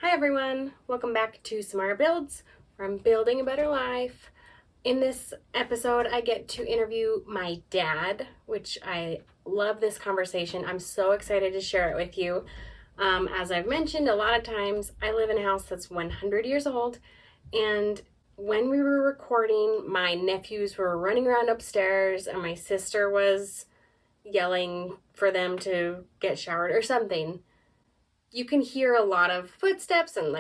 Hi everyone, welcome back to Samara Builds, where I'm building a better life. In this episode, I get to interview my dad, which I love this conversation. I'm so excited to share it with you. As I've mentioned a lot of times, I live in a house that's 100 years old, and when we were recording, my nephews were running around upstairs, and my sister was yelling for them to get showered or something. You can hear a lot of footsteps and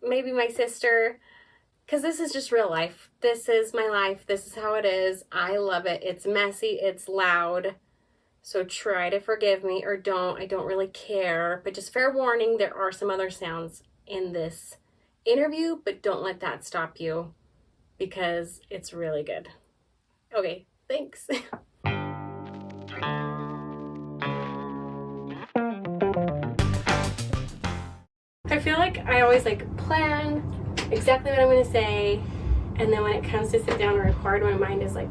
maybe my sister, because this is just real life. This is my life. This is how it is. I love it. It's messy. It's loud. So try to forgive me or don't. I don't really care. But just fair warning, there are some other sounds in this interview, but don't let that stop you because it's really good. Okay, thanks. I feel like I always plan exactly what I'm going to say, and then when it comes to sit down and record, my mind is like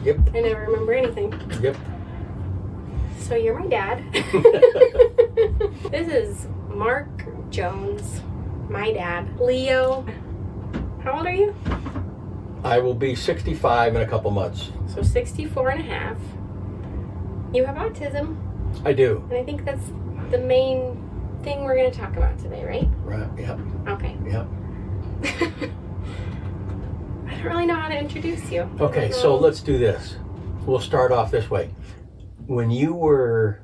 Yep. I never remember anything. Yep. So you're my dad. This is Mark Jones, my dad. Leo, how old are you? I will be 65 in a couple months. So 64 and a half. You have autism, I do. and I think that's the main thing we're going to talk about today, right? Right. Yep. Okay. Yep. I don't really know how to introduce you. Okay, so let's do this. We'll start off this way. When you were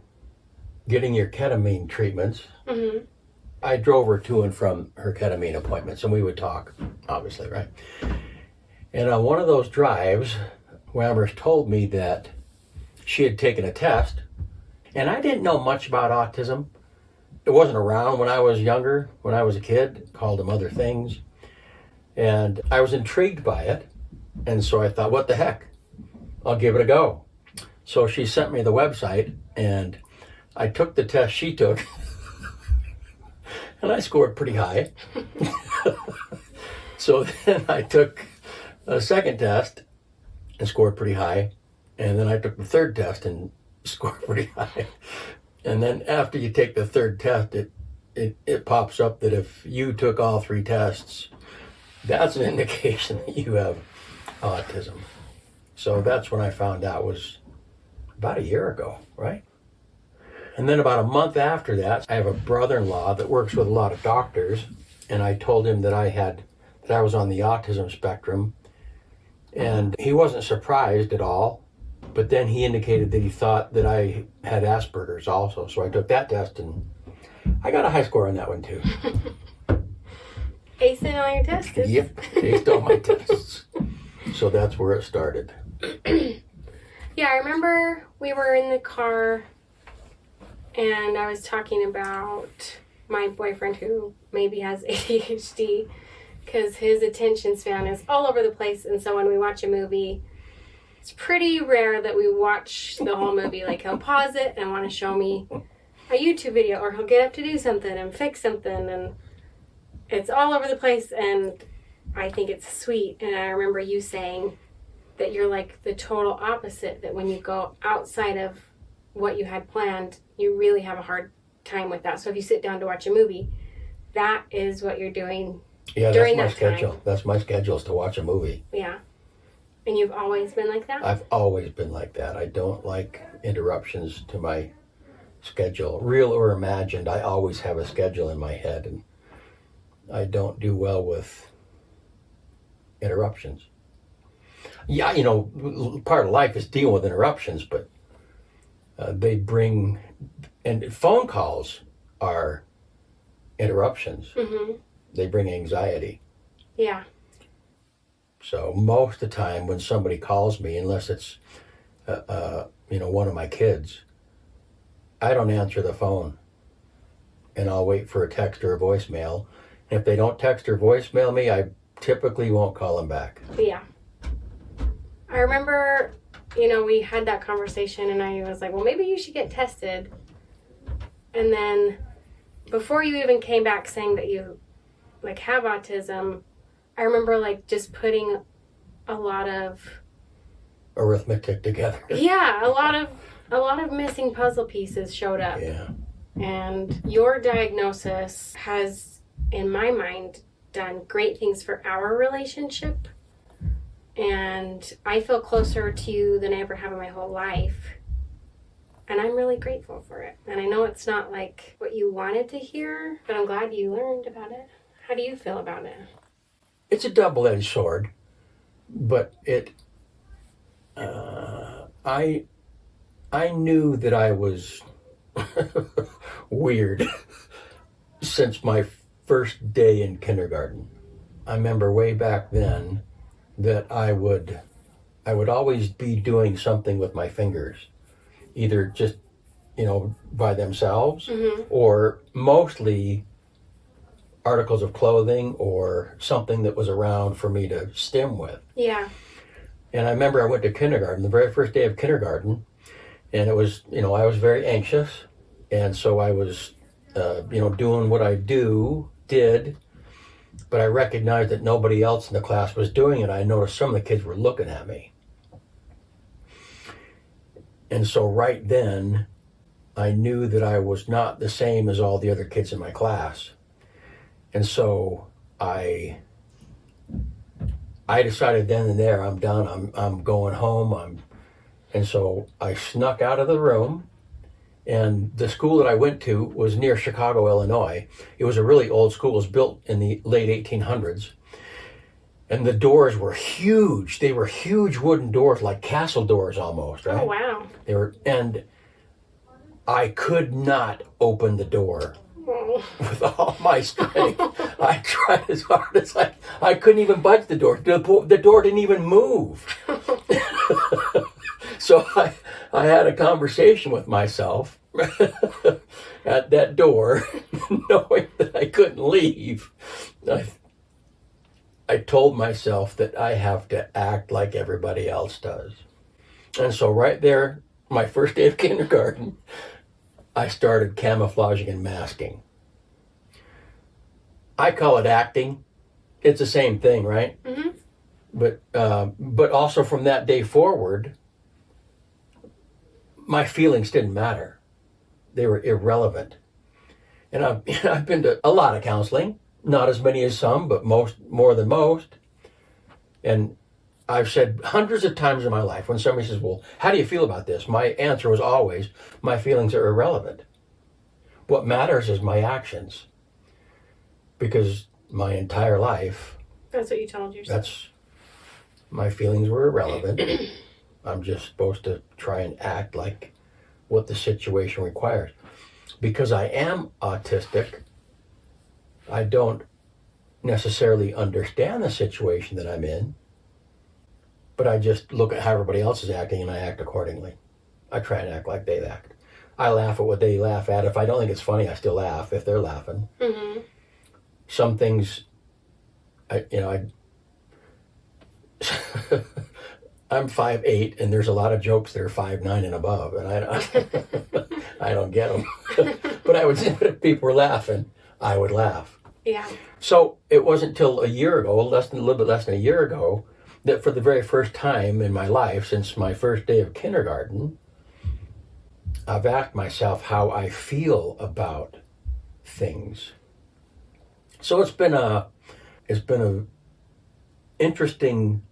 getting your ketamine treatments, Mm-hmm. I drove her to and from her ketamine appointments, and we would talk, obviously, right? And on one of those drives, Whammers told me that she had taken a test, and I didn't know much about autism. It wasn't around when I was younger, when I was a kid, called them other things. And I was intrigued by it. And so I thought, what the heck? I'll give it a go. So she sent me the website, and I took the test she took. And I scored pretty high. So then I took a second test and scored pretty high. And then I took the third test and scored pretty high. And then after you take the third test, it pops up that if you took all three tests, that's an indication that you have autism. So that's when I found out, was about a year ago, right? And then about a month after that, I have a brother-in-law that works with a lot of doctors, and I told him that I was on the autism spectrum, and he wasn't surprised at all. But then he indicated that he thought that I had Asperger's also. So I took that test, and I got a high score on that one too. Acing all your tests? Yep, aced all my tests. So that's where it started. Yeah, I remember we were in the car and I was talking about my boyfriend who maybe has ADHD because his attention span is all over the place. And so when we watch a movie, it's pretty rare that we watch the whole movie. Like, he'll pause it and want to show me a YouTube video, or he'll get up to do something and fix something, and it's all over the place, and I think it's sweet. And I remember you saying that you're like the total opposite, that when you go outside of what you had planned, you really have a hard time with that. So if you sit down to watch a movie, that is what you're doing. Yeah, during that's my that schedule. time. That's my schedule, is to watch a movie. Yeah. And you've always been like that? I've always been like that. I don't like interruptions to my schedule, real or imagined. I always have a schedule in my head, and I don't do well with interruptions. Yeah, part of life is dealing with interruptions, but they bring, and phone calls are interruptions. Mm-hmm. They bring anxiety. Yeah. So most of the time when somebody calls me, unless it's, one of my kids, I don't answer the phone, and I'll wait for a text or a voicemail. And if they don't text or voicemail me, I typically won't call them back. Yeah. I remember, we had that conversation, and I was like, well, maybe you should get tested. And then before you even came back saying that you have autism, I remember just putting a lot of Arithmetic together. Yeah, a lot of missing puzzle pieces showed up. Yeah. And your diagnosis has, in my mind, done great things for our relationship. And I feel closer to you than I ever have in my whole life. And I'm really grateful for it. And I know it's not like what you wanted to hear, but I'm glad you learned about it. How do you feel about it? It's a double-edged sword, but I knew that I was weird since my first day in kindergarten. I remember way back then that I would always be doing something with my fingers, either just, by themselves, or mostly articles of clothing or something that was around for me to stim with. Yeah. And I remember I went to kindergarten, the very first day of kindergarten, and it was, I was very anxious. And so I was, doing what I did, but I recognized that nobody else in the class was doing it. I noticed some of the kids were looking at me. And so right then, I knew that I was not the same as all the other kids in my class. And so I decided then and there, I'm done. I'm going home. And so I snuck out of the room. And the school that I went to was near Chicago, Illinois. It was a really old school. It was built in the late 1800s. And the doors were huge. They were huge wooden doors, like castle doors almost, right? Oh, wow. And I could not open the door with all my strength. I tried as hard as I couldn't even budge the door. The door didn't even move. So I had a conversation with myself at that door, knowing that I couldn't leave. I told myself that I have to act like everybody else does. And so right there, my first day of kindergarten, I started camouflaging and masking. I call it acting. It's the same thing, right? Mm-hmm. But also from that day forward, my feelings didn't matter. They were irrelevant. And I've been to a lot of counseling, not as many as some, but more than most. And I've said hundreds of times in my life, when somebody says, well, how do you feel about this? My answer was always, my feelings are irrelevant. What matters is my actions. Because my entire life... That's what you told yourself. My feelings were irrelevant. I'm just supposed to try and act like what the situation requires. Because I am autistic, I don't necessarily understand the situation that I'm in, but I just look at how everybody else is acting and I act accordingly. I try and act like they act. I laugh at what they laugh at. If I don't think it's funny, I still laugh if they're laughing. Mm-hmm. Some things, I'm 5'8", and there's a lot of jokes that are 5'9" and above, and I don't get them. But I would say that if people were laughing, I would laugh. Yeah. So it wasn't until a little bit less than a year ago, that for the very first time in my life, since my first day of kindergarten, I've asked myself how I feel about things. So it's been a interesting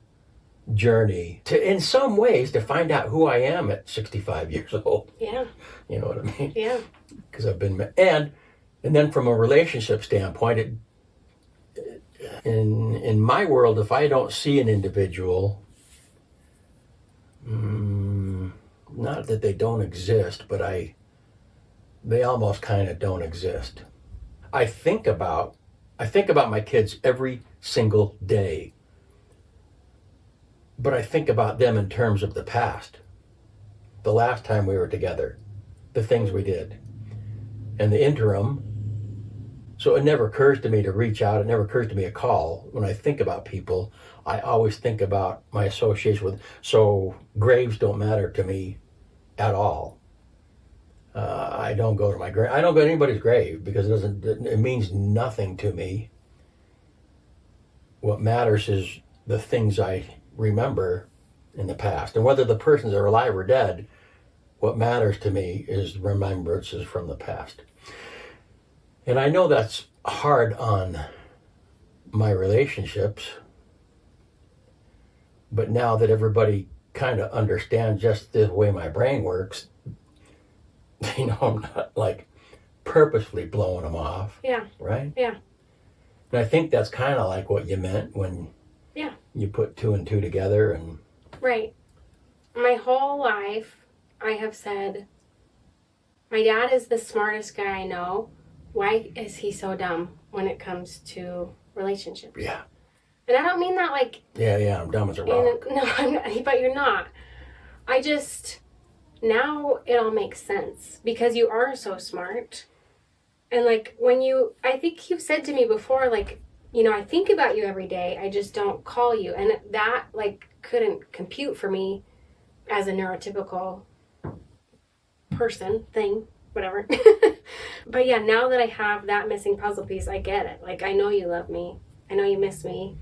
journey in some ways to find out who I am at 65 years old. Yeah. You know what I mean? Yeah. Because I've been, and then from a relationship standpoint, in my world, if I don't see an individual, not that they don't exist, but they almost kind of don't exist. I think about my kids every single day, but I think about them in terms of the past, the last time we were together, the things we did, and the interim. So it never occurs to me to reach out. It never occurs to me to call. When I think about people, I always think about my association with, so graves don't matter to me at all. I don't go to my grave. I don't go to anybody's grave because it means nothing to me. What matters is the things I remember in the past. And whether the persons are alive or dead, what matters to me is remembrances from the past. And I know that's hard on my relationships, but now that everybody kind of understands just the way my brain works, I'm not like purposefully blowing them off. Yeah. Right? Yeah. And I think that's kind of like what you meant when you put two and two together. And right. My whole life, I have said, my dad is the smartest guy I know. Why is he so dumb when it comes to relationships? Yeah. And I don't mean that like... Yeah, I'm dumb as a rock. No, I'm not, but you're not. I just... Now it all makes sense because you are so smart. And like when I think you've said to me before, like, I think about you every day. I just don't call you. And that like couldn't compute for me as a neurotypical person, thing, whatever. But yeah, now that I have that missing puzzle piece, I get it. Like, I know you love me. I know you miss me.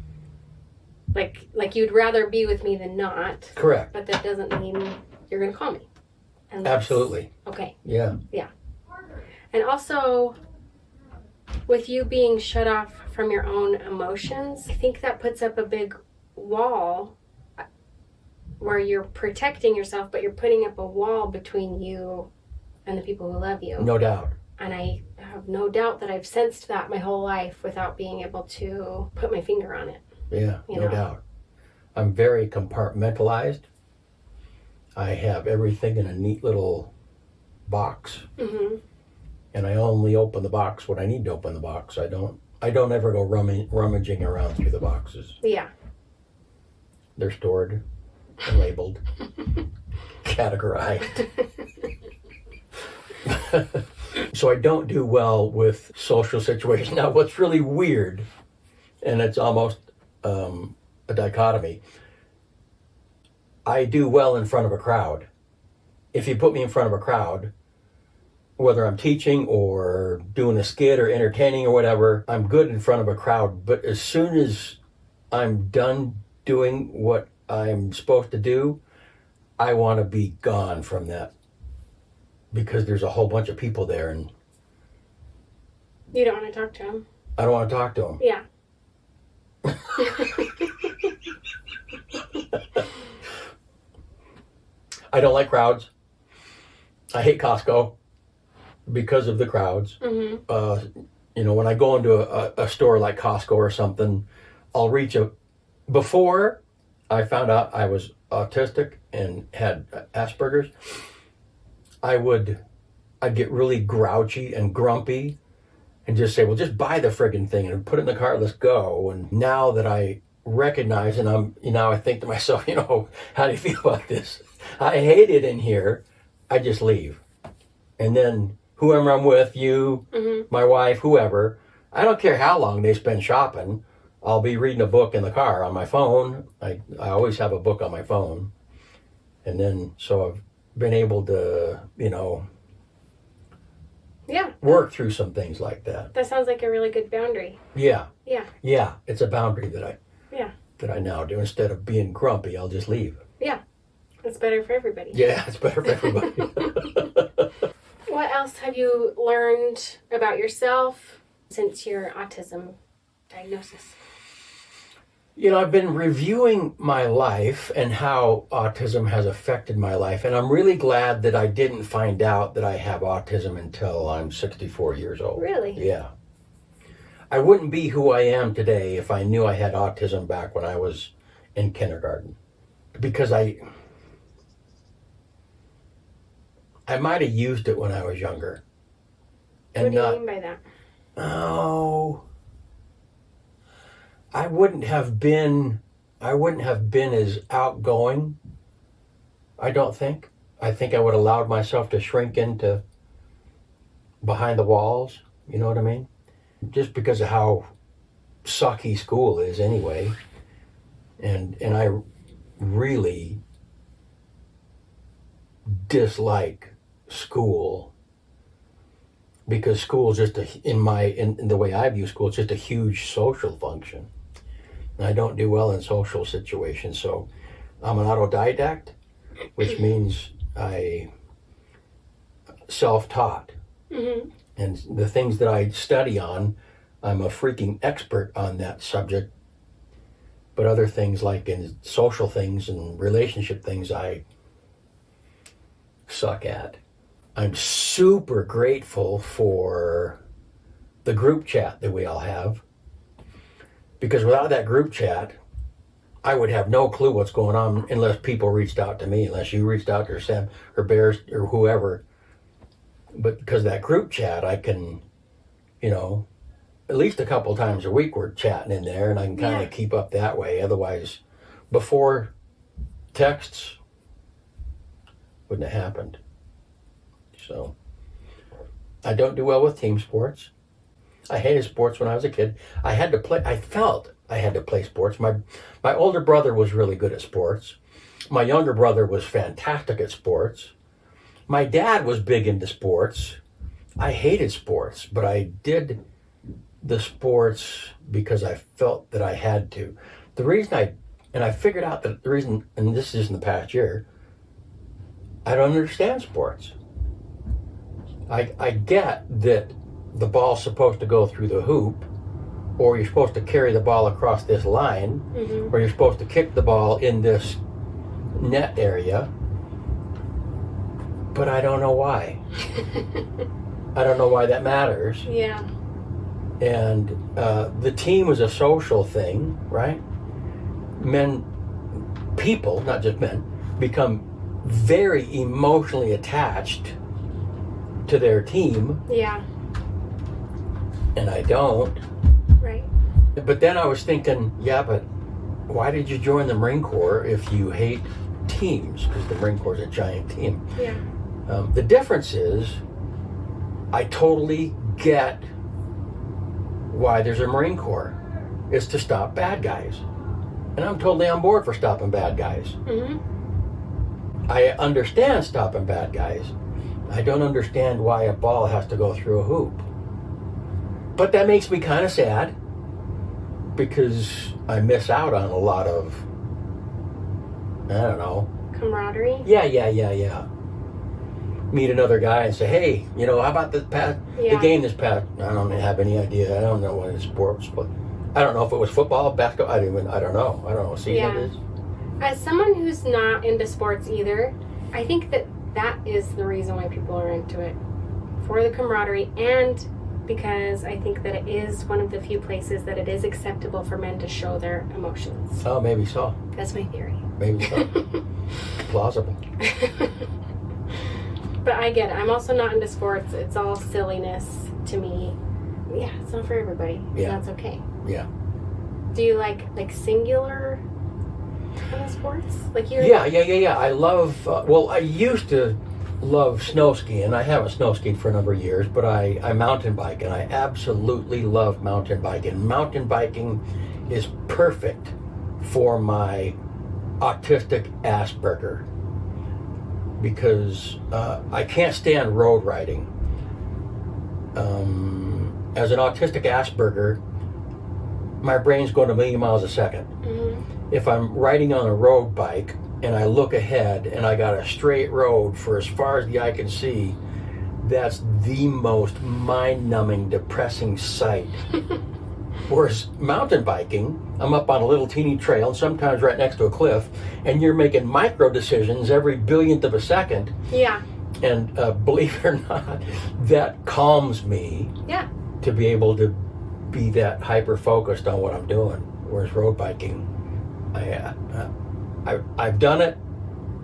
Like you'd rather be with me than not. Correct. But that doesn't mean you're going to call me. Absolutely. Okay. Yeah. Yeah. And also, with you being shut off from your own emotions, I think that puts up a big wall where you're protecting yourself, but you're putting up a wall between you and the people who love you. No doubt. And I have no doubt that I've sensed that my whole life without being able to put my finger on it. Yeah, no doubt. I'm very compartmentalized. I have everything in a neat little box. Mm-hmm. And I only open the box when I need to open the box. I don't ever go rummaging around through the boxes. Yeah. They're stored and labeled, categorized. So I don't do well with social situations. Now, what's really weird, and it's almost a dichotomy, I do well in front of a crowd. If you put me in front of a crowd, whether I'm teaching or doing a skit or entertaining or whatever, I'm good in front of a crowd. But as soon as I'm done doing what I'm supposed to do, I want to be gone from that because there's a whole bunch of people there and you don't want to talk to them. I don't want to talk to them. Yeah. I don't like crowds. I hate Costco because of the crowds. Mm-hmm. When I go into a store like Costco or something, I'll before I found out I was autistic and had Asperger's, I'd get really grouchy and grumpy and just say, well, just buy the friggin' thing and put it in the cart, let's go. And now that I recognize and I think to myself, how do you feel about this? I hate it in here. I just leave. And then whoever I'm with, you, mm-hmm. my wife, whoever, I don't care how long they spend shopping. I'll be reading a book in the car on my phone. I always have a book on my phone. And then, so I've been able to, work through some things like that. That sounds like a really good boundary. Yeah. Yeah. Yeah. It's a boundary that I now do. Instead of being grumpy, I'll just leave. Yeah. It's better for everybody. Yeah, it's better for everybody. What else have you learned about yourself since your autism diagnosis? I've been reviewing my life and how autism has affected my life, and I'm really glad that I didn't find out that I have autism until I'm 64 years old. Really? Yeah. I wouldn't be who I am today if I knew I had autism back when I was in kindergarten. Because I might have used it when I was younger. And what do you mean by that? Oh, I wouldn't have been as outgoing, I don't think. I think I would have allowed myself to shrink into behind the walls, you know what I mean? Just because of how sucky school is anyway. And I really dislike school because school is just in the way I view school, it's just a huge social function. And I don't do well in social situations, so I'm an autodidact, which means I self-taught. Mm-hmm. And the things that I study on, I'm a freaking expert on that subject. But other things like in social things and relationship things, I suck at. I'm super grateful for the group chat that we all have. Because without that group chat, I would have no clue what's going on unless people reached out to me, unless you reached out to Sam or Bears or whoever. But because of that group chat, I can, at least a couple times a week we're chatting in there, and I can kind of keep up that way. Otherwise, before texts, wouldn't have happened. So, I don't do well with team sports. I hated sports when I was a kid. I felt I had to play sports. My older brother was really good at sports. My younger brother was fantastic at sports. My dad was big into sports. I hated sports, but I did the sports because I felt that I had to. I figured out that the reason, and this is in the past year, I don't understand sports. I get that the ball's supposed to go through the hoop, or you're supposed to carry the ball across this line, or you're supposed to kick the ball in this net area, but I don't know why. I don't know why that matters. Yeah. And the team is a social thing, right? People, not just men, become very emotionally attached to their team. Yeah. And I don't. Right. But then I was thinking, but why did you join the Marine Corps if you hate teams? Because the Marine Corps is a giant team. Yeah. The difference is, I totally get why there's a Marine Corps. It's to stop bad guys. And I'm totally on board for stopping bad guys. Mm-hmm. I understand stopping bad guys. I don't understand why a ball has to go through a hoop. But that makes me kind of sad, because I miss out on a lot of, I don't know. Camaraderie? Yeah. Meet another guy and say, hey, how about the game this past? I don't have any idea. I don't know what it's sports, but I don't know if it was football, basketball. I don't know. I don't know what season it is. As someone who's not into sports either, I think that is the reason why people are into it. For the camaraderie, and because I think that it is one of the few places that it is acceptable for men to show their emotions. Oh, maybe so. That's my theory. Maybe so. Plausible. But I get it. I'm also not into sports. It's all silliness to me. Yeah, it's not for everybody. Yeah. That's okay. Yeah. Do you like singular kind of sports? Like you're... Yeah. I love, I used to love snow skiing. I haven't snow skied for a number of years, but I mountain bike, and I absolutely love mountain biking. Mountain biking is perfect for my autistic Asperger, because I can't stand road riding. As an autistic Asperger, my brain's going a million miles a second. Mm-hmm. If I'm riding on a road bike and I look ahead and I got a straight road for as far as the eye can see, that's the most mind-numbing, depressing sight. Whereas mountain biking, I'm up on a little teeny trail, and sometimes right next to a cliff, and you're making micro decisions every billionth of a second. Yeah. And believe it or not, that calms me. Yeah. To be able to be that hyper-focused on what I'm doing. Whereas road biking, I've done it,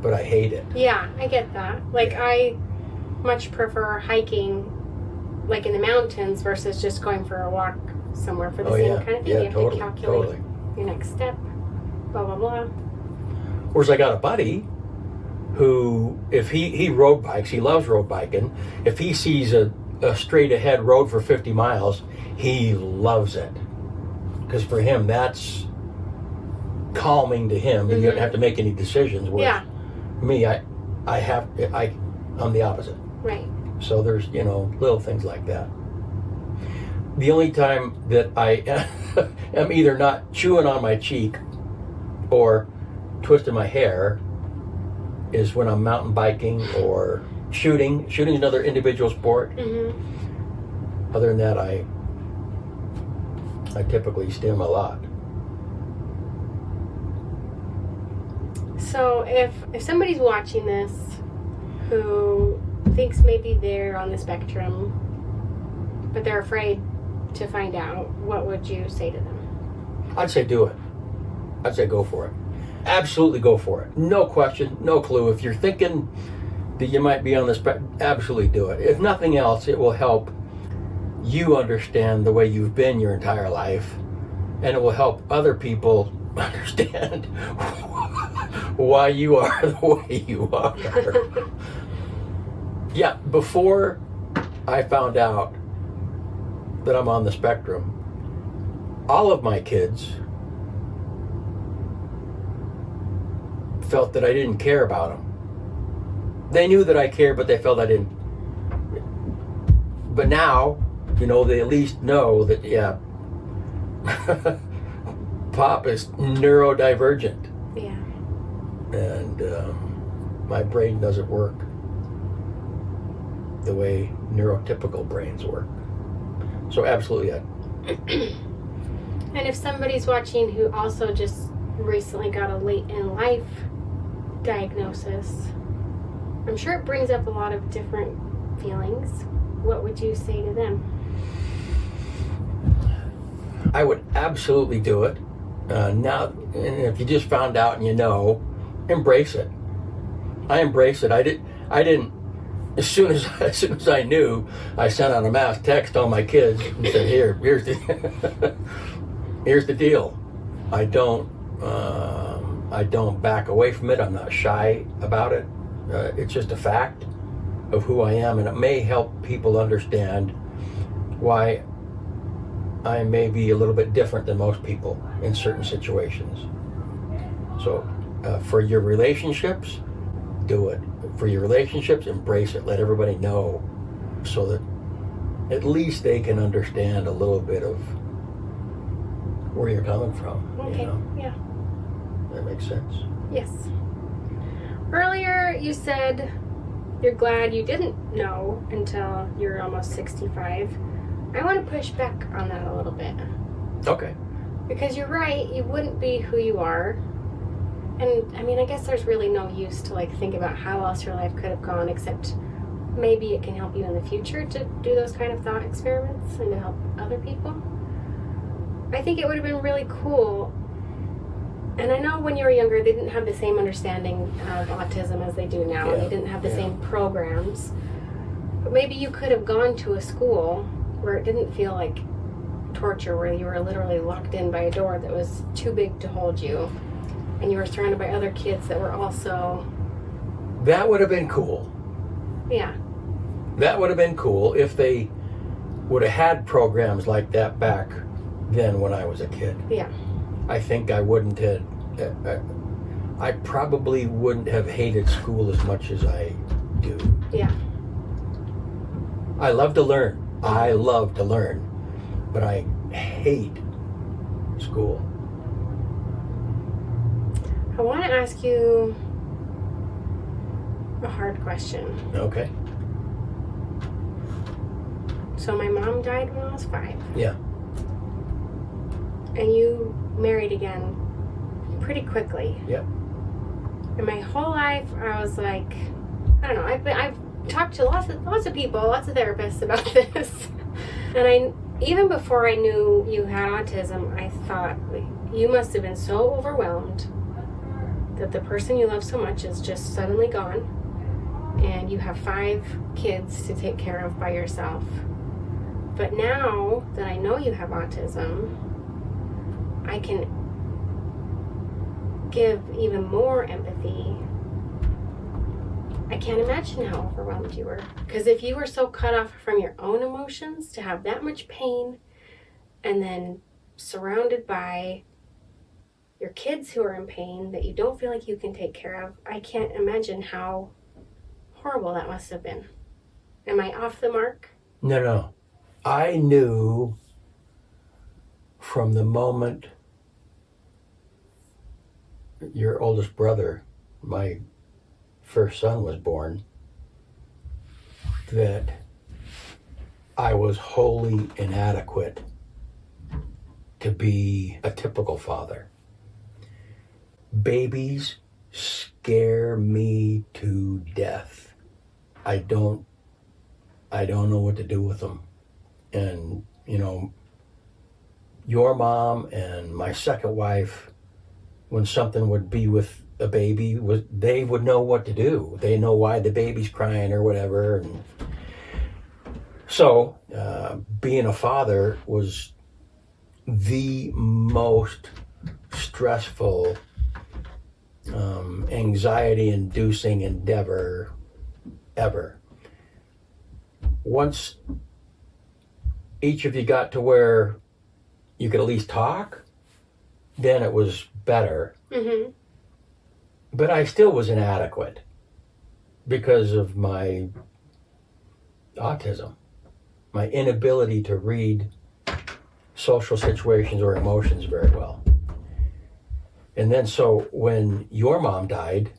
but I hate it. Yeah, I get that. I much prefer hiking, in the mountains, versus just going for a walk somewhere for the same kind of thing. You have to calculate your next step, blah, blah, blah. Whereas I got a buddy who, if he road bikes, he loves road biking. If he sees a straight ahead road for 50 miles, he loves it. Because for him, that's calming to him, and you don't have to make any decisions. Whereas me, I'm the opposite. Right. So there's, little things like that. The only time that I am either not chewing on my cheek or twisting my hair is when I'm mountain biking or shooting. Shooting is another individual sport. Mm-hmm. Other than that, I typically stim a lot. So if somebody's watching this who thinks maybe they're on the spectrum, but they're afraid to find out, what would you say to them? I'd say do it. I'd say go for it. Absolutely go for it. No question, no clue. If you're thinking that you might be on the spectrum, absolutely do it. If nothing else, it will help you understand the way you've been your entire life, and it will help other people understand why you are the way you are. Yeah, before I found out that I'm on the spectrum, all of my kids felt that I didn't care about them. They knew that I cared, but they felt I didn't. But now, they at least know that, yeah, Pop is neurodivergent. Yeah. And my brain doesn't work the way neurotypical brains work. So absolutely. And if somebody's watching who also just recently got a late in life diagnosis, I'm sure it brings up a lot of different feelings. What would you say to them? I would absolutely do it. Now, and if you just found out and embrace it. I embrace it. I didn't. As soon as I knew, I sent out a mass text to all my kids and said, here's the deal. I don't back away from it. I'm not shy about it. It's just a fact of who I am, and it may help people understand why I may be a little bit different than most people in certain situations. So for your relationships, do it. For your relationships, embrace it. Let everybody know so that at least they can understand a little bit of where you're coming from. Okay, yeah. That makes sense. Yes. Earlier you said you're glad you didn't know until you're almost 65. I want to push back on that a little bit. Okay. Because you're right, you wouldn't be who you are. And I guess there's really no use to think about how else your life could have gone, except maybe it can help you in the future to do those kind of thought experiments and to help other people. I think it would have been really cool. And I know when you were younger, they didn't have the same understanding of autism as they do now. Yeah. They didn't have the same programs. But maybe you could have gone to a school where it didn't feel like torture, where you were literally locked in by a door that was too big to hold you, and you were surrounded by other kids that were also... That would have been cool. Yeah. That would have been cool if they would have had programs like that back then when I was a kid. Yeah. I think I wouldn't have... I probably wouldn't have hated school as much as I do. Yeah. I love to learn. But I hate school. I want to ask you a hard question. Okay. So my mom died when I was 5. Yeah. And you married again pretty quickly. Yep. And my whole life, I was like, I don't know, I've talked to lots of people, lots of therapists about this. And even before I knew you had autism, I thought, you must have been so overwhelmed that the person you love so much is just suddenly gone, and you have 5 kids to take care of by yourself. But now that I know you have autism, I can give even more empathy. I can't imagine how overwhelmed you were. Because if you were so cut off from your own emotions to have that much pain, and then surrounded by your kids who are in pain that you don't feel like you can take care of, I can't imagine how horrible that must have been. Am I off the mark? No. I knew from the moment your oldest brother, my first son, was born, that I was wholly inadequate to be a typical father. Babies scare me to death. I don't know what to do with them. And, your mom and my second wife, when something would be with a baby, they would know what to do. They know why the baby's crying or whatever. And so being a father was the most stressful, anxiety-inducing endeavor ever. Once each of you got to where you could at least talk, then it was better. Mm-hmm. But I still was inadequate because of my autism, my inability to read social situations or emotions very well. And then so when your mom died,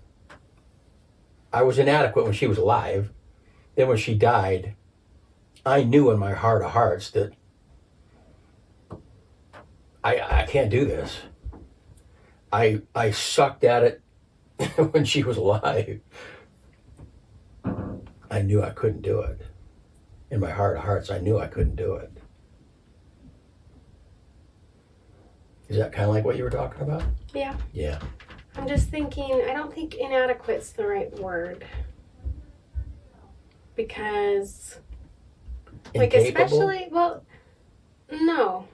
I was inadequate when she was alive. Then when she died, I knew in my heart of hearts that I can't do this. I sucked at it when she was alive. I knew I couldn't do it. In my heart of hearts, I knew I couldn't do it. Is that kind of like what you were talking about? Yeah. Yeah. I'm just thinking, I don't think inadequate's the right word. Because, Incapable? no.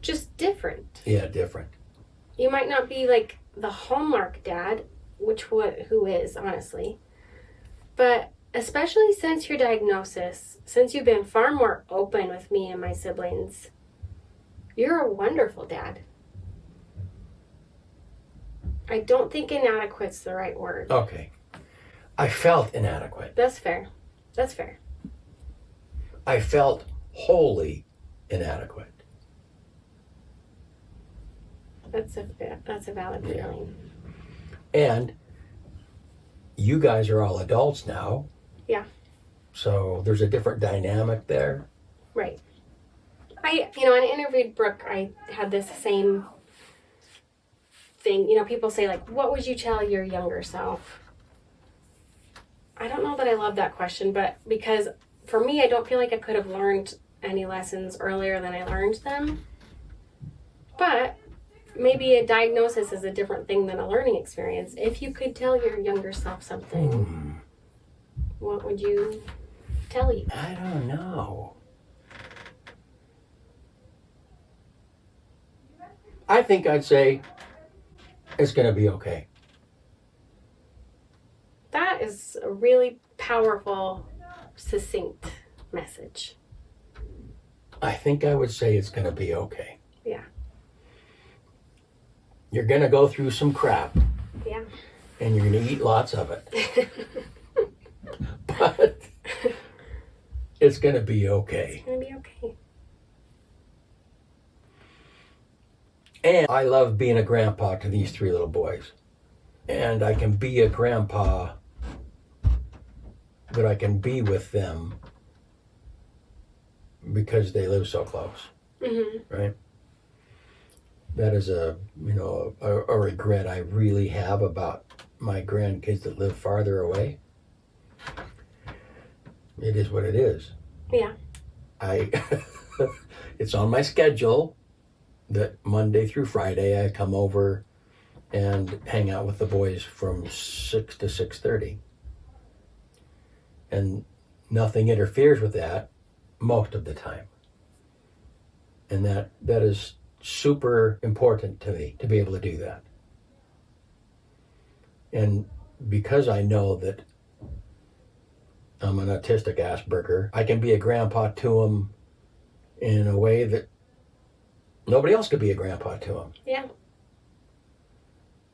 Just different. Yeah, different. You might not be like the Hallmark dad, who is, honestly. But especially since your diagnosis, since you've been far more open with me and my siblings, you're a wonderful dad. I don't think inadequate's the right word. Okay. I felt inadequate. That's fair. I felt wholly inadequate. That's a valid feeling. And you guys are all adults now. Yeah. So there's a different dynamic there. Right. When I interviewed Brooke, I had this same thing. People say, like, what would you tell your younger self? I don't know that I love that question, but because for me, I don't feel like I could have learned any lessons earlier than I learned them. But maybe a diagnosis is a different thing than a learning experience. If you could tell your younger self something, what would you tell you? I don't know. I think I'd say it's going to be okay. That is a really powerful, succinct message. I think I would say it's going to be okay. Yeah. You're going to go through some crap. Yeah. And you're going to eat lots of it. But it's going to be okay. It's going to be okay. And I love being a grandpa to these three little boys. And I can be a grandpa, but I can be with them because they live so close. Mm-hmm. Right? That is a regret I really have about my grandkids that live farther away. It is what it is. Yeah. It's on my schedule that Monday through Friday I come over and hang out with the boys from 6 to 6:30. And nothing interferes with that most of the time. And that is super important to me to be able to do that. And because I know that I'm an autistic Asperger, I can be a grandpa to them in a way that nobody else could be a grandpa to them. Yeah.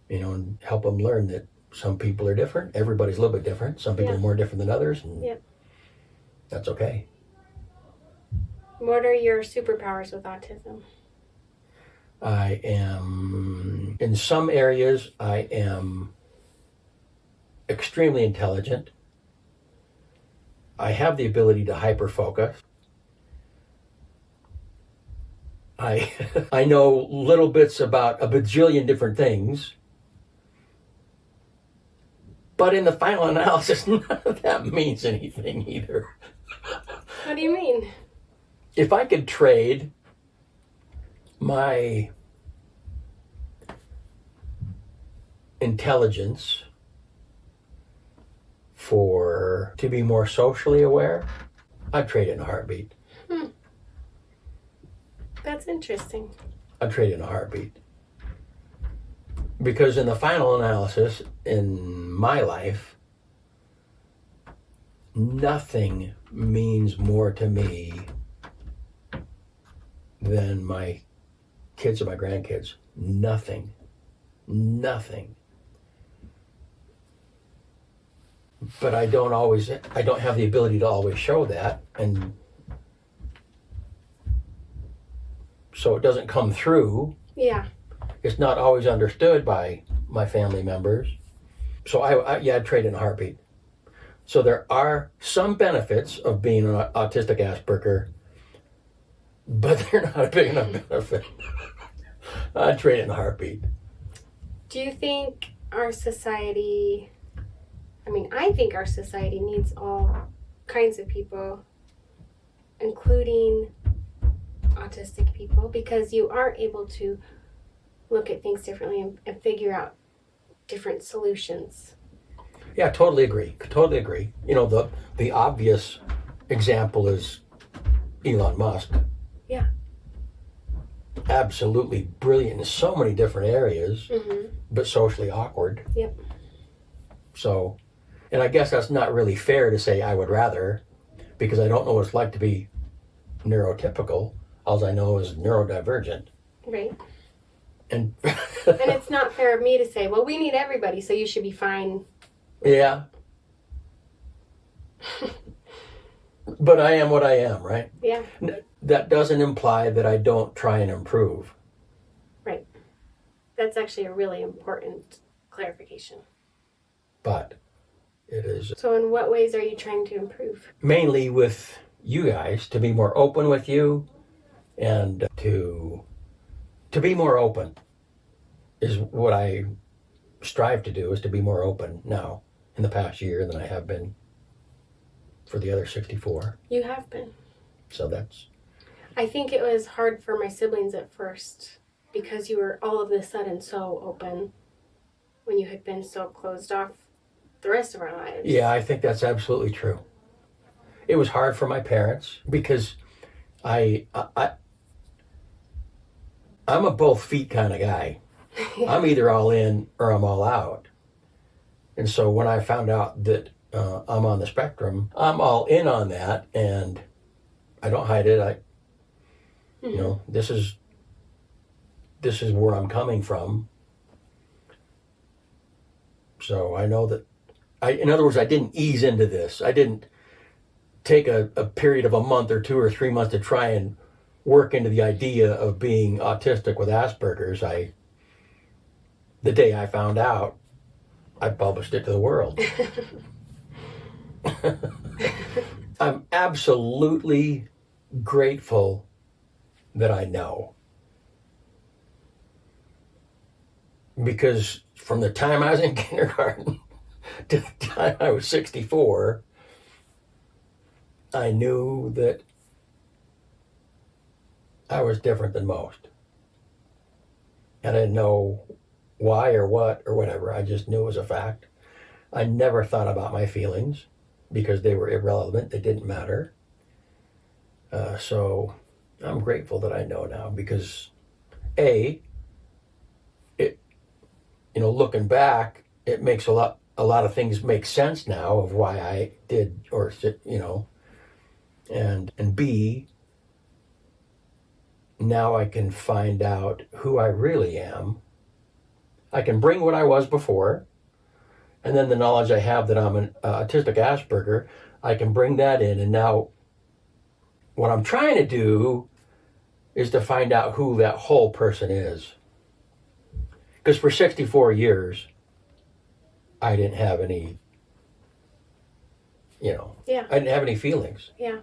And help them learn that some people are different. Everybody's a little bit different. Some people are more different than others. And that's okay. What are your superpowers with autism? I am, in some areas, I am extremely intelligent. I have the ability to hyper-focus. I know little bits about a bajillion different things. But in the final analysis, none of that means anything either. What do you mean? If I could trade my intelligence to be more socially aware, I'd trade it in a heartbeat. That's interesting. I'd trade it in a heartbeat. Because in the final analysis, in my life, nothing means more to me than my kids or my grandkids. Nothing. Nothing. But I don't have the ability to always show that, and so it doesn't come through. Yeah. It's not always understood by my family members. So I'd trade in a heartbeat. So there are some benefits of being an autistic Asperger, but they're not a big enough benefit. I'd trade in a heartbeat. Do you think our society, I think our society needs all kinds of people, including autistic people, because you are able to look at things differently and figure out different solutions. Yeah, totally agree. Totally agree. You know, the obvious example is Elon Musk. Yeah. Absolutely brilliant in so many different areas, but socially awkward. Yep. So, and I guess that's not really fair to say I would rather, because I don't know what it's like to be neurotypical. All I know is neurodivergent. Right. And it's not fair of me to say, well, we need everybody, so you should be fine. Yeah. But I am what I am, right? Yeah. That doesn't imply that I don't try and improve. Right. That's actually a really important clarification. But it is. So in what ways are you trying to improve? Mainly with you guys, to be more open with you, and to be more open is what I strive to do, is to be more open now in the past year than I have been for the other 64. You have been. So that's... I think it was hard for my siblings at first because you were all of a sudden so open when you had been so closed off the rest of our lives. Yeah, I think that's absolutely true. It was hard for my parents because I'm a both feet kind of guy. Yeah. I'm either all in or I'm all out. And so when I found out that I'm on the spectrum, I'm all in on that, and I don't hide it. You know, this is where I'm coming from. So I know that in other words, I didn't ease into this. I didn't take a period of a month or 2 or 3 months to try and work into the idea of being autistic with Asperger's. The day I found out, I published it to the world. I'm absolutely grateful that I know. Because from the time I was in kindergarten to the time I was 64, I knew that I was different than most. And I didn't know why or what or whatever. I just knew it was a fact. I never thought about my feelings because they were irrelevant. They didn't matter. So I'm grateful that I know now because looking back, it makes a lot of things make sense now of why I did, or and B, now I can find out who I really am. I can bring what I was before, and then the knowledge I have that I'm an autistic Asperger, I can bring that in, and now what I'm trying to do is to find out who that whole person is. Because for 64 years, I didn't have any Yeah. I didn't have any feelings. Yeah.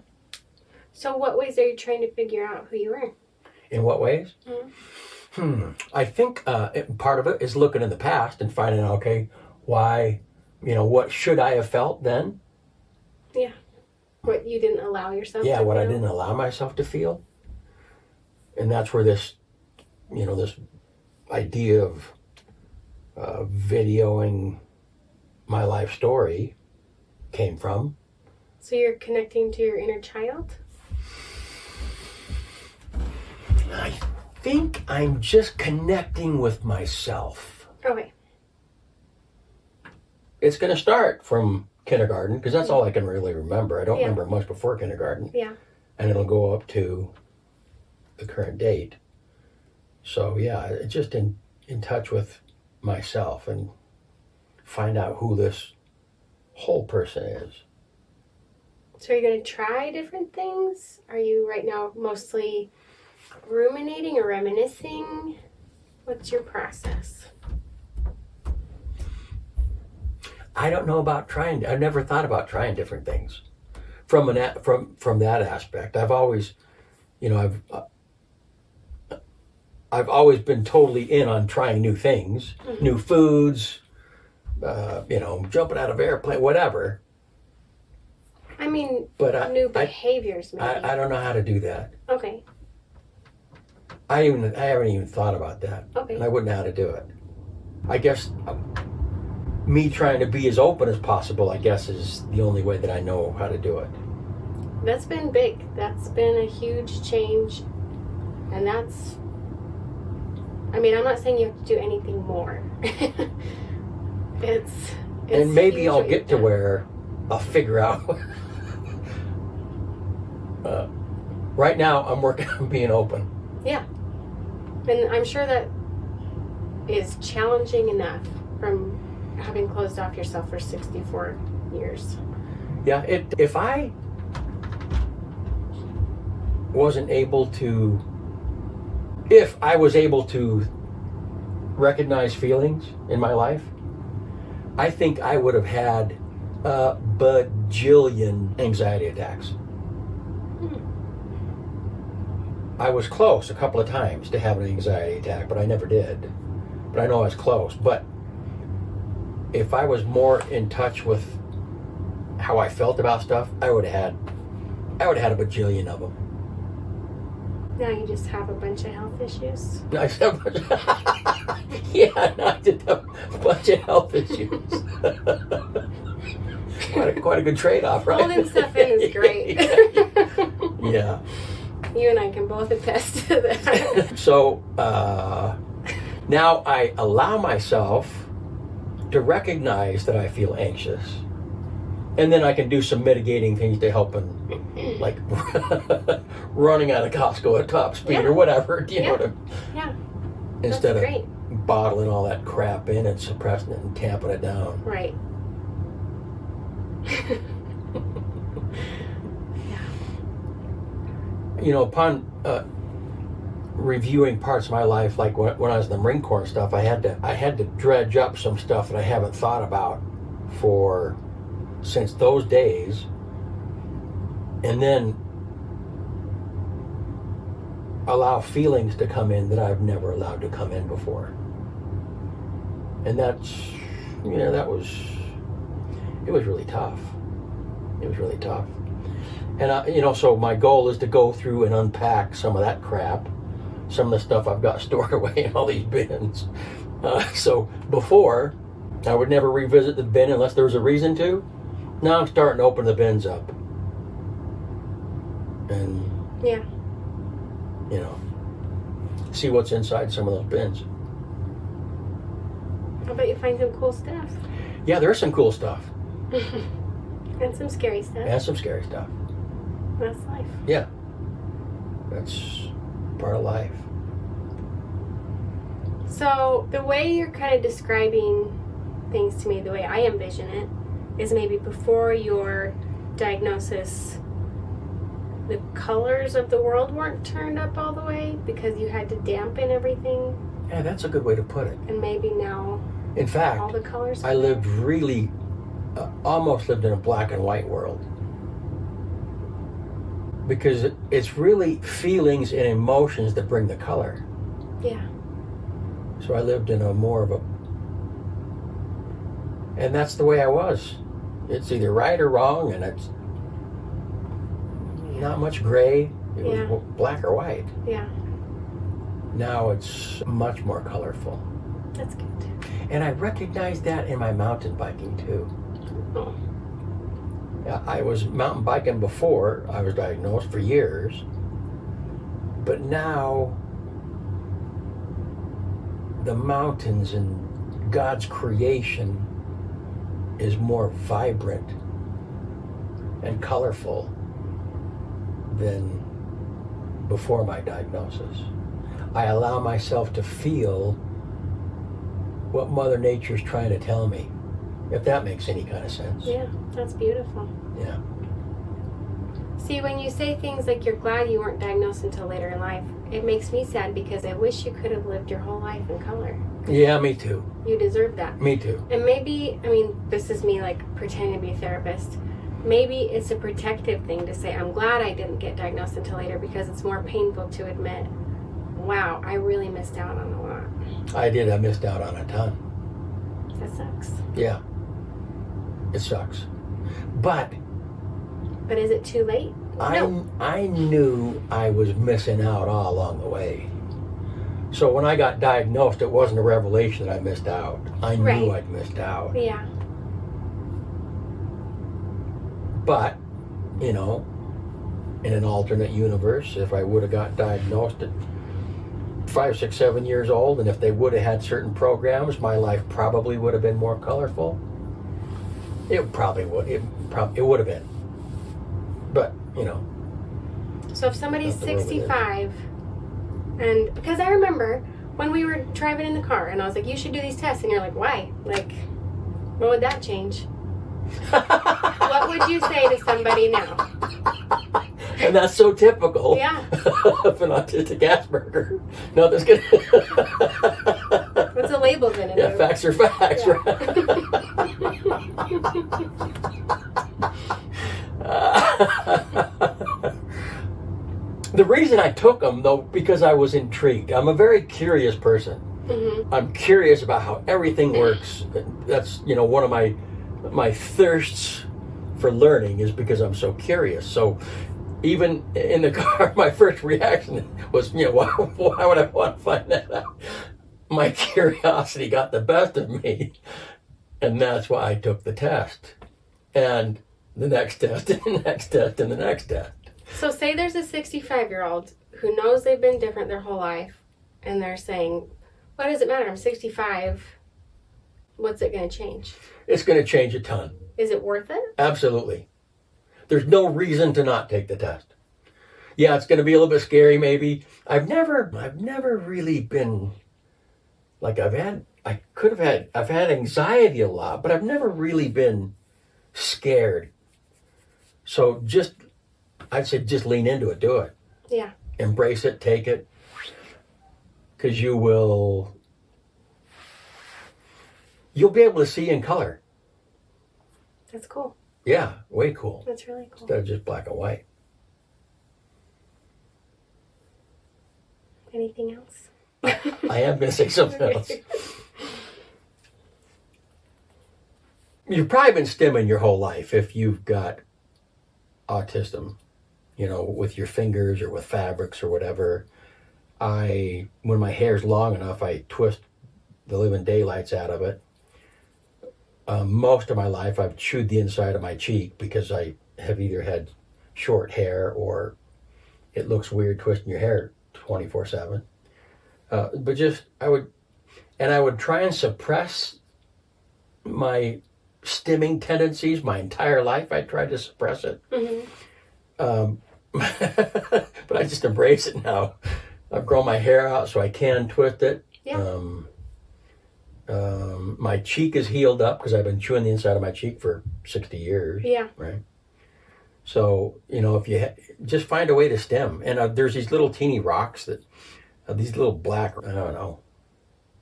So what ways are you trying to figure out who you were? In what ways? Mm-hmm. I think part of it is looking in the past and finding out, okay, why, what should I have felt then? Yeah. What you didn't allow yourself to Yeah, what feel? I didn't allow myself to feel. And that's where this idea of videoing my life story came from. So you're connecting to your inner child? I think I'm just connecting with myself. Okay. It's going to start from kindergarten, because that's all I can really remember. I don't Yeah. remember much before kindergarten. Yeah. And it'll go up to the current date. So yeah, it's just in touch with myself and find out who this whole person is. So are you going to try different things? Are you right now mostly ruminating or reminiscing? What's your process? I don't know about trying. I've never thought about trying different things from that aspect. I've always, I've always been totally in on trying new things, Mm-hmm. new foods, jumping out of airplane, whatever. I mean, But new behaviors maybe. I don't know how to do that. Okay. I haven't even thought about that. Okay. And I wouldn't know how to do it. I guess me trying to be as open as possible, I guess, is the only way that I know how to do it. That's been big. That's been a huge change. And that's, I'm not saying you have to do anything more. it's And maybe huge I'll what get you've to done. where I'll figure out. Right now, I'm working on being open. Yeah. And I'm sure that is challenging enough from having closed off yourself for 64 years. Yeah, if I wasn't able to, if I was able to recognize feelings in my life, I think I would have had a bajillion anxiety attacks. I was close a couple of times to having an anxiety attack, but I never did. But I know I was close. But if I was more in touch with how I felt about stuff, I would have had a bajillion of them. Now you just have a bunch of health issues. I said, yeah, no, I did have a bunch of health issues. quite a good trade-off, right? Holding stuff in is great. Yeah. You and I can both attest to that. So now I allow myself to recognize that I feel anxious. And then I can do some mitigating things to help, and like running out of Costco at top speed or whatever. Do you know what I mean? Yeah. Instead That's of great. bottling all that crap in and suppressing it and tamping it down. Right. Upon reviewing parts of my life, like when I was in the Marine Corps and stuff, I had to dredge up some stuff that I haven't thought about since those days, and then allow feelings to come in that I've never allowed to come in before. And that's, it was really tough. It was really tough. And, so my goal is to go through and unpack some of that crap, some of the stuff I've got stored away in all these bins. So before, I would never revisit the bin unless there was a reason to. Now I'm starting to open the bins up. And, Yeah. see what's inside some of those bins. I bet you find some cool stuff. Yeah, there's some cool stuff. And some scary stuff. And some scary stuff. That's life. Yeah. That's part of life. So the way you're kind of describing things to me, the way I envision it, is maybe before your diagnosis, the colors of the world weren't turned up all the way because you had to dampen everything, Yeah, that's a good way to put it. and maybe now In all fact, the colors. I lived really almost lived in a black and white world. Because it's really feelings and emotions that bring the color. Yeah. So I lived in a more of a... And that's the way I was. It's either right or wrong, and it's not much gray. It was black or white. Yeah. Now it's much more colorful. That's good. And I recognize that in my mountain biking too. Oh. I was mountain biking before I was diagnosed for years, but now the mountains and God's creation is more vibrant and colorful than before my diagnosis. I allow myself to feel what Mother Nature's trying to tell me, if that makes any kind of sense. Yeah, that's beautiful. Yeah. See, when you say things like you're glad you weren't diagnosed until later in life, it makes me sad because I wish you could have lived your whole life in color. Yeah, me too. You deserve that. Me too. And maybe, I mean, this is me like pretending to be a therapist. Maybe it's a protective thing to say, I'm glad I didn't get diagnosed until later because it's more painful to admit, wow, I really missed out on a lot. I did. I missed out on a ton. That sucks. Yeah. It sucks. But is it too late? No. I knew I was missing out all along the way. So when I got diagnosed, it wasn't a revelation that I missed out. I knew I'd missed out. Yeah. But, you know, in an alternate universe, if I would have got diagnosed at 5, 6, 7 years old, and if they would have had certain programs, my life probably would have been more colorful. It probably would. It would have been. But, you know. So if somebody's 65, and because I remember when we were driving in the car, and I was like, you should do these tests, and you're like, why? Like, what would that change? What would you say to somebody now? And that's so typical of an autistic Asperger. No, that's good. What's a label then? Yeah, facts are facts, The reason I took them, though, because I was intrigued. I'm a very curious person. Mm-hmm. I'm curious about how everything works. That's, you know, one of my thirsts for learning is because I'm so curious. So even in the car, my first reaction was, you know, why would I want to find that out? My curiosity got the best of me. And that's why I took the test. And the next test, and the next test, and the next test. So say there's a 65-year-old who knows they've been different their whole life, and they're saying, what does it matter? I'm 65. What's it going to change? It's going to change a ton. Is it worth it? Absolutely. There's no reason to not take the test. Yeah, it's going to be a little bit scary maybe. I've never really been, like I've had anxiety a lot, but I've never really been scared. So I'd say just lean into it, do it. Yeah. Embrace it, take it. Because you'll be able to see in color. That's cool. Yeah, way cool. That's really cool. Instead of just black and white. Anything else? I am going to say something else. You've probably been stimming your whole life if you've got autism, you know, with your fingers or with fabrics or whatever. When my hair's long enough, I twist the living daylights out of it. Most of my life, I've chewed the inside of my cheek because I have either had short hair or it looks weird twisting your hair 24/7. But I would try and suppress my stimming tendencies my entire life. I tried to suppress it. Mm-hmm. But I just embrace it now. I've grown my hair out so I can twist it. Yeah. My cheek is healed up because I've been chewing the inside of my cheek for 60 years. Yeah. Right. So, you know, if you just find a way to stem. And there's these little teeny rocks that, these little black, I don't know,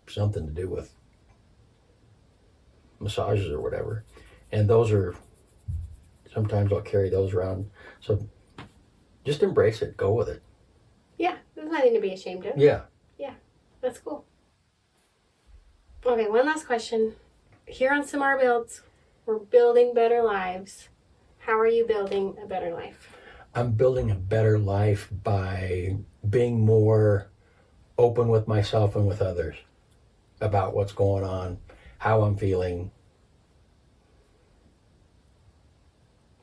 something to do with massages or whatever. And those are, sometimes I'll carry those around. So just embrace it. Go with it. Yeah, there's nothing to be ashamed of. Yeah. That's cool. Okay, one last question. Here on Samara Builds, we're building better lives. How are you building a better life? I'm building a better life by being more open with myself and with others about what's going on, how I'm feeling.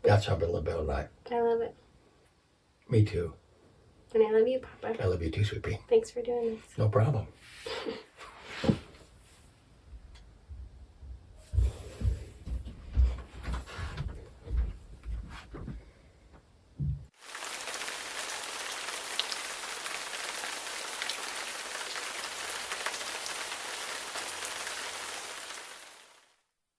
That's how I'm building a better life. I love it. Me too. And I love you, Papa. I love you too, sweet pea. Thanks for doing this. No problem.